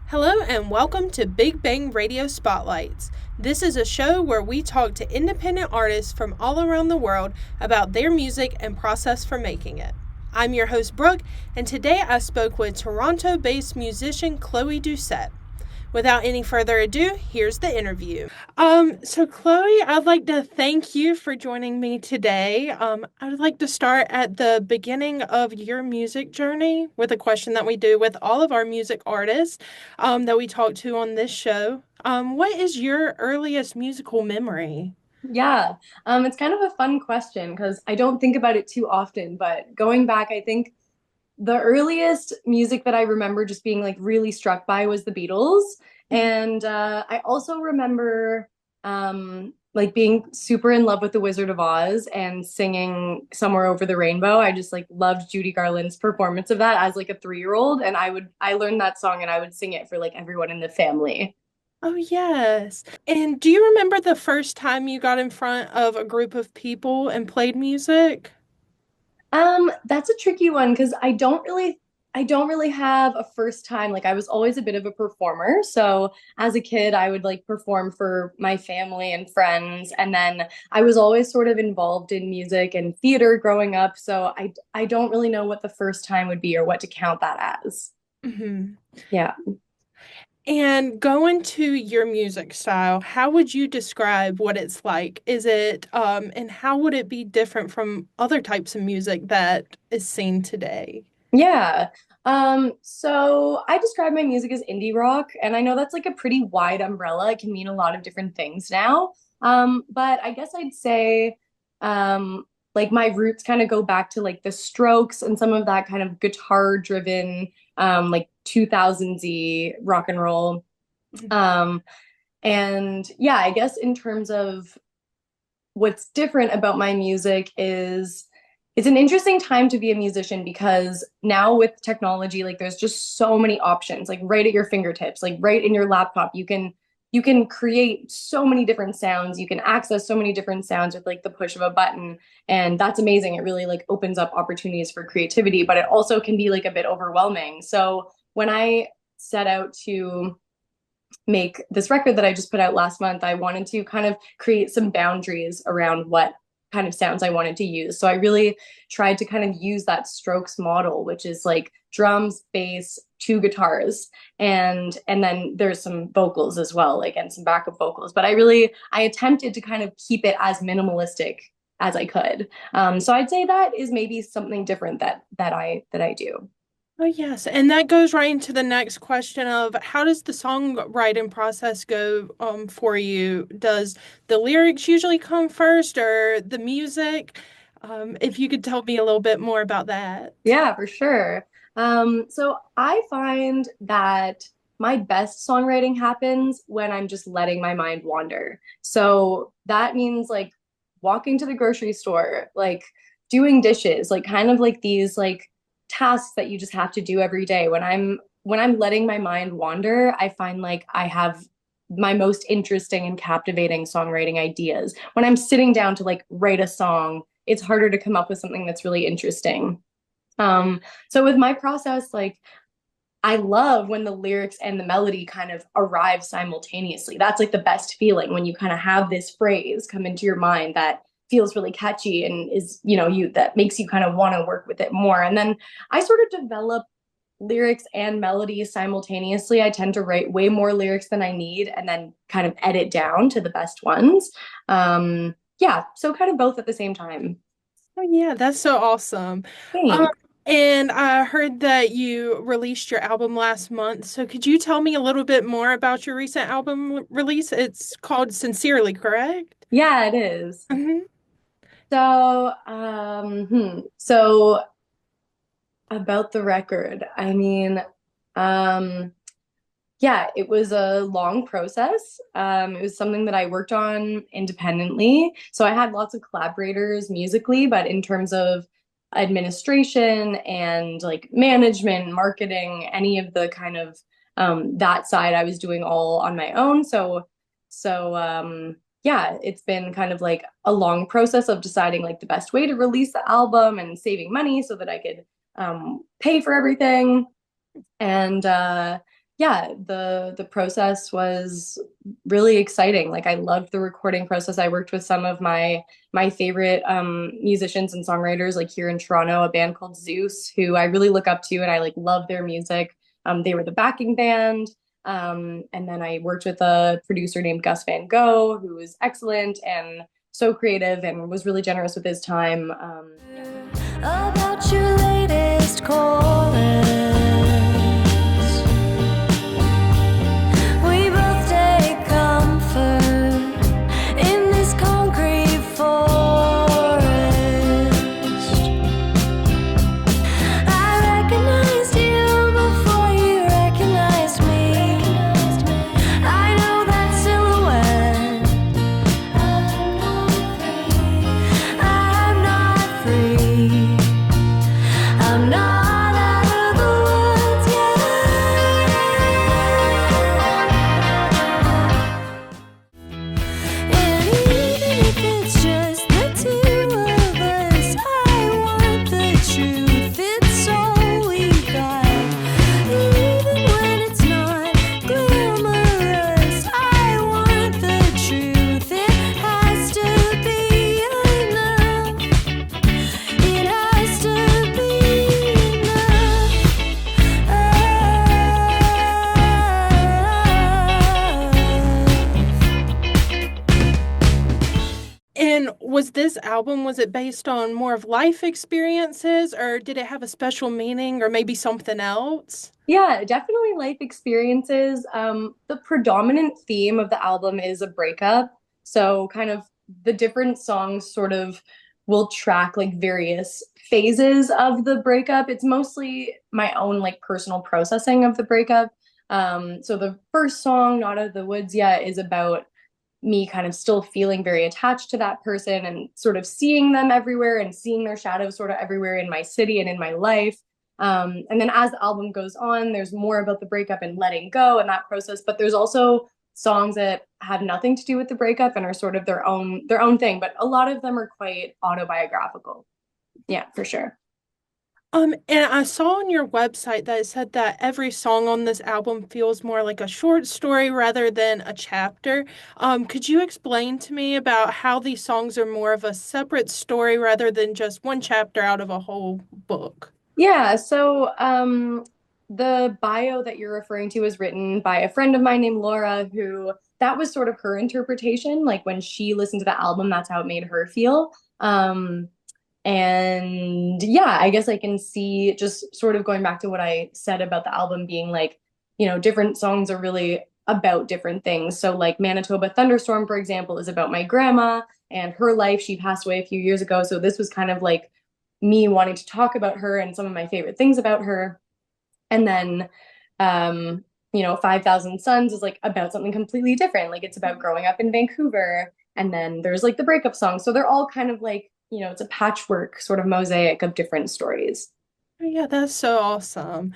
Hello and welcome to Big Bang Radio Spotlights. This is a show where we talk to independent artists from all around the world about their music and process for making it. I'm your host Brooke, and today I spoke with Toronto-based musician Chloë Doucet. Without any further ado, here's the interview. So Chloë, I'd like to thank you for joining me today. I would like to start at the beginning of your music journey with a question that we do with all of our music artists, that we talk to on this show. What is your earliest musical memory? Yeah, it's kind of a fun question because I don't think about it too often. But going back, I think the earliest music that I remember just being like really struck by was the Beatles. And I also remember like being super in love with The Wizard of Oz and singing Somewhere Over the Rainbow. I just like loved Judy Garland's performance of that as like a 3-year-old. And I learned that song and I would sing it for like everyone in the family. Oh, yes. And do you remember the first time you got in front of a group of people and played music? That's a tricky one because I don't really have a first time. Like I was always a bit of a performer. So as a kid, I would like perform for my family and friends. And then I was always sort of involved in music and theater growing up. So I don't really know what the first time would be or what to count that as. Hmm. Yeah. And going to your music style, how would you describe what it's like? And how would it be different from other types of music that is seen today? Yeah. So I describe my music as indie rock, and I know that's like a pretty wide umbrella. It can mean a lot of different things now. But I guess I'd say like my roots kind of go back to like the Strokes and some of that kind of guitar driven like 2000s rock and roll. Um, and yeah, I guess in terms of what's different about my music is it's an interesting time to be a musician because now with technology like there's just so many options like right at your fingertips, like right in your laptop. You can create so many different sounds, you can access so many different sounds with like the push of a button, and that's amazing. It really like opens up opportunities for creativity, but it also can be like a bit overwhelming. So when I set out to make this record that I just put out last month, I wanted to kind of create some boundaries around what kind of sounds I wanted to use. So I really tried to kind of use that Strokes model, which is like drums, bass, two guitars, and then there's some vocals as well, like and some backup vocals. But I attempted to kind of keep it as minimalistic as I could. So I'd say that is maybe something different that I do. Oh, yes. And that goes right into the next question of how does the songwriting process go for you? Does the lyrics usually come first or the music? If you could tell me a little bit more about that. Yeah, for sure. So I find that my best songwriting happens when I'm just letting my mind wander. So that means like walking to the grocery store, like doing dishes, like kind of like these like tasks that you just have to do every day. When I'm letting my mind wander, I find like I have my most interesting and captivating songwriting ideas. When I'm sitting down to like write a song, it's harder to come up with something that's really interesting. So with my process, like I love when the lyrics and the melody kind of arrive simultaneously. That's like the best feeling when you kind of have this phrase come into your mind that feels really catchy and is, you that makes you kind of want to work with it more. And then I sort of develop lyrics and melody simultaneously. I tend to write way more lyrics than I need and then kind of edit down to the best ones. Yeah, so kind of both at the same time. Oh, yeah, that's so awesome. Um, Thanks. and I heard that you released your album last month. So could you tell me a little bit more about your recent album release? It's called Sincerely, correct? Yeah, it is. Hmm. So about the record, I mean, um, yeah, it was a long process. It was something that I worked on independently. So I had lots of collaborators musically, but in terms of administration and like management, marketing, any of the kind of that side, I was doing all on my own. So yeah, it's been kind of like a long process of deciding like the best way to release the album and saving money so that I could pay for everything. And yeah, the process was really exciting. Like I loved the recording process. I worked with some of my favorite musicians and songwriters like here in Toronto, a band called Zeus, who I really look up to and I like love their music. They were the backing band. And then I worked with a producer named Gus Van Gogh, who was excellent and so creative and was really generous with his time. About your latest chorus. We both take comfort in this concrete forest. I recognized you before you recognized me. I know that silhouette. I'm not free. I'm not out of the woods yet. And even if it's just the two of us, I want the truth. It's all we got. Even when it's not glamorous, I want the truth. It has to be enough. It has to be And was this album, was it based on more of life experiences or did it have a special meaning or maybe something else? Yeah, definitely life experiences. The predominant theme of the album is a breakup. So, kind of the different songs sort of will track like various phases of the breakup. It's mostly my own like personal processing of the breakup. So, the first song, Not Out of the Woods Yet, is about me kind of still feeling very attached to that person and sort of seeing them everywhere and seeing their shadows sort of everywhere in my city and in my life. And then as the album goes on, there's more about the breakup and letting go and that process. But there's also songs that have nothing to do with the breakup and are sort of their own thing. But a lot of them are quite autobiographical. Yeah, for sure. And I saw on your website that it said that every song on this album feels more like a short story rather than a chapter. Could you explain to me about how these songs are more of a separate story rather than just one chapter out of a whole book? Yeah, so the bio that you're referring to was written by a friend of mine named Laura, who that was sort of her interpretation. Like when she listened to the album, that's how it made her feel. And yeah, I guess I can see just sort of going back to what I said about the album being like, different songs are really about different things. So like Manitoba Thunderstorm, for example, is about my grandma and her life. She passed away a few years ago. So this was kind of like me wanting to talk about her and some of my favorite things about her. And then, 5,000 Suns is like about something completely different. Like it's about growing up in Vancouver. And then there's like the breakup song. So they're all kind of like, it's a patchwork sort of mosaic of different stories. Yeah, that's so awesome.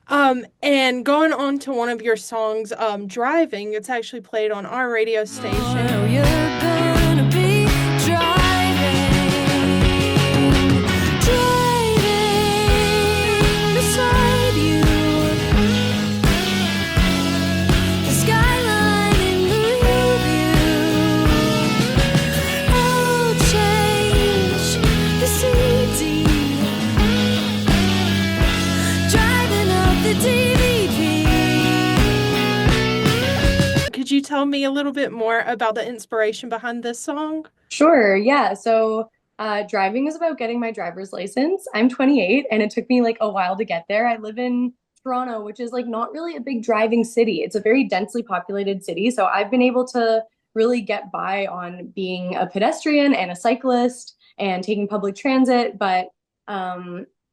And going on to one of your songs, Driving, it's actually played on our radio Oh, station. you're gonna be driving beside you. The skyline in the rear view. I'll change the CD. Driving up the DVD. Could you tell me a little bit more about the inspiration behind this song? Sure. Yeah. So, driving is about getting my driver's license. I'm 28 and it took me like a while to get there. I live in Toronto, which is like not really a big driving city. It's a very densely populated city. So, I've been able to really get by on being a pedestrian and a cyclist and taking public transit. But,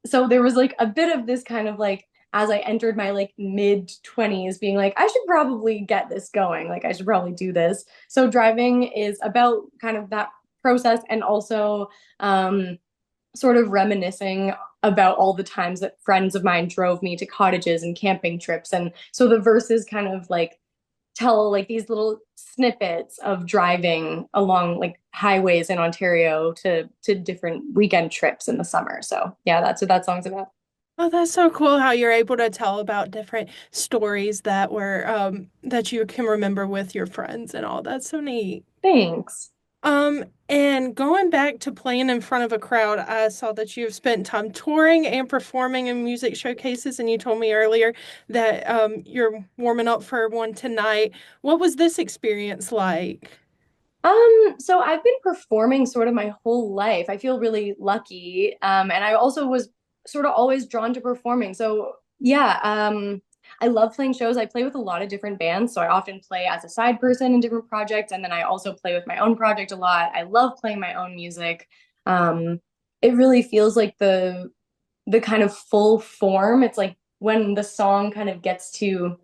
so there was like a bit of this kind of like, as I entered my like mid 20s, being like, I should probably get this going. Like, I should probably do this. So, driving is about kind of that process and also sort of reminiscing about all the times that friends of mine drove me to cottages and camping trips. And so the verses kind of like tell like these little snippets of driving along like highways in Ontario to different weekend trips in the summer. So yeah, that's what that song's about. Oh, that's so cool how you're able to tell about different stories that were that you can remember with your friends and all. That's so neat. Thanks. And going back to playing in front of a crowd, I saw that you've spent time touring and performing in music showcases, and you told me earlier that you're warming up for one tonight. What was this experience like? So I've been performing sort of my whole life. I feel really lucky. And I also was sort of always drawn to performing. So yeah, I love playing shows. I play with a lot of different bands. So I often play as a side person in different projects. And then I also play with my own project a lot. I love playing my own music. Um, it really feels like the kind of full form. It's like when the song kind of gets to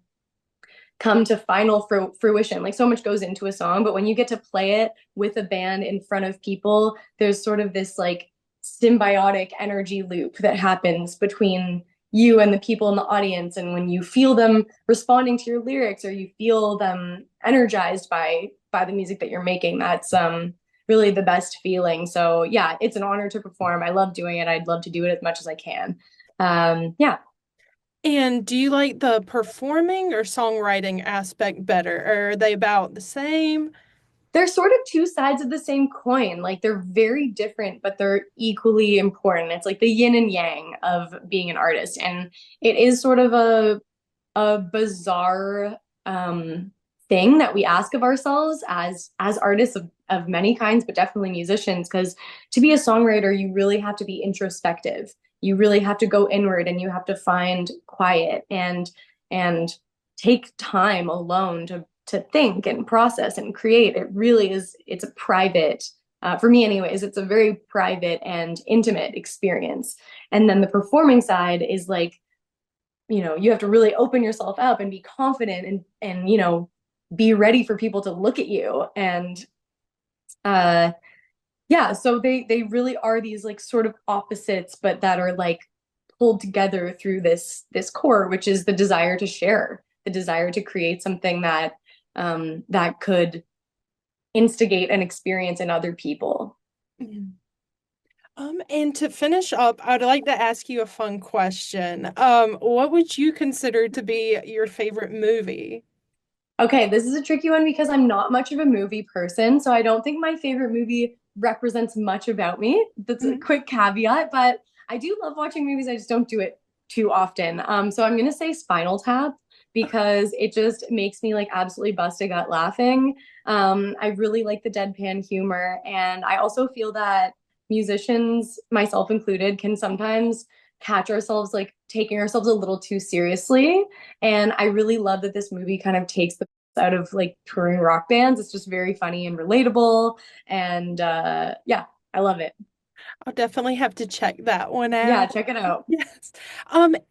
come to final fruition. Like so much goes into a song, but when you get to play it with a band in front of people, there's sort of this like symbiotic energy loop that happens between you and the people in the audience. And when you feel them responding to your lyrics or you feel them energized by the music that you're making, that's really the best feeling. So yeah, it's an honor to perform. I love doing it. I'd love to do it as much as I can. Yeah. And do you like the performing or songwriting aspect better? Or are they about the same? They're sort of two sides of the same coin. Like they're very different, but they're equally important. It's like the yin and yang of being an artist. And it is sort of a bizarre thing that we ask of ourselves as artists of many kinds, but definitely musicians, because to be a songwriter, you really have to be introspective. You really have to go inward and you have to find quiet and take time alone to think and process and create. It really is, it's a private, for me anyways, it's a very private and intimate experience. And then the performing side is like, you have to really open yourself up and be confident and be ready for people to look at you. And uh yeah, so they really are these like sort of opposites, but that are like pulled together through this core, which is the desire to share, the desire to create something that could instigate an experience in other people. Mhm. And to finish up, I'd like to ask you a fun question. What would you consider to be your favorite movie? Okay, this is a tricky one because I'm not much of a movie person, so I don't think my favorite movie represents much about me. That's a Mhm. quick caveat, but I do love watching movies. I just don't do it too often. So I'm gonna say Spinal Tap because it just makes me like absolutely bust a gut laughing. I really like the deadpan humor, and I also feel that musicians, myself included, can sometimes catch ourselves like taking ourselves a little too seriously. And I really love that this movie kind of takes the piss out of like touring rock bands. It's just very funny and relatable. And yeah, I love it. I'll definitely have to check that one Yeah, out. check it out. Yes.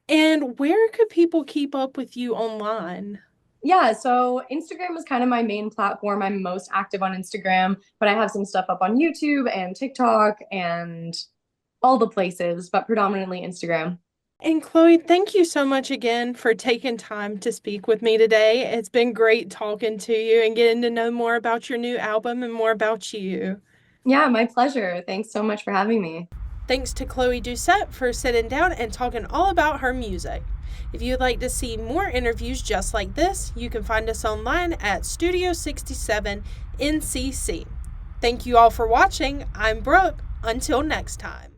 And where could people keep up with you online? Yeah, so Instagram is kind of my main platform. I'm most active on Instagram, but I have some stuff up on YouTube and TikTok and all the places, but predominantly Instagram. And Chloe, thank you so much again for taking time to speak with me today. It's been great talking to you and getting to know more about your new album and more about you. Yeah, my pleasure. Thanks so much for having me. Thanks to Chloë Doucet for sitting down and talking all about her music. If you'd like to see more interviews just like this, you can find us online at Studio 67 NCC. Thank you all for watching. I'm Brooke. Until next time.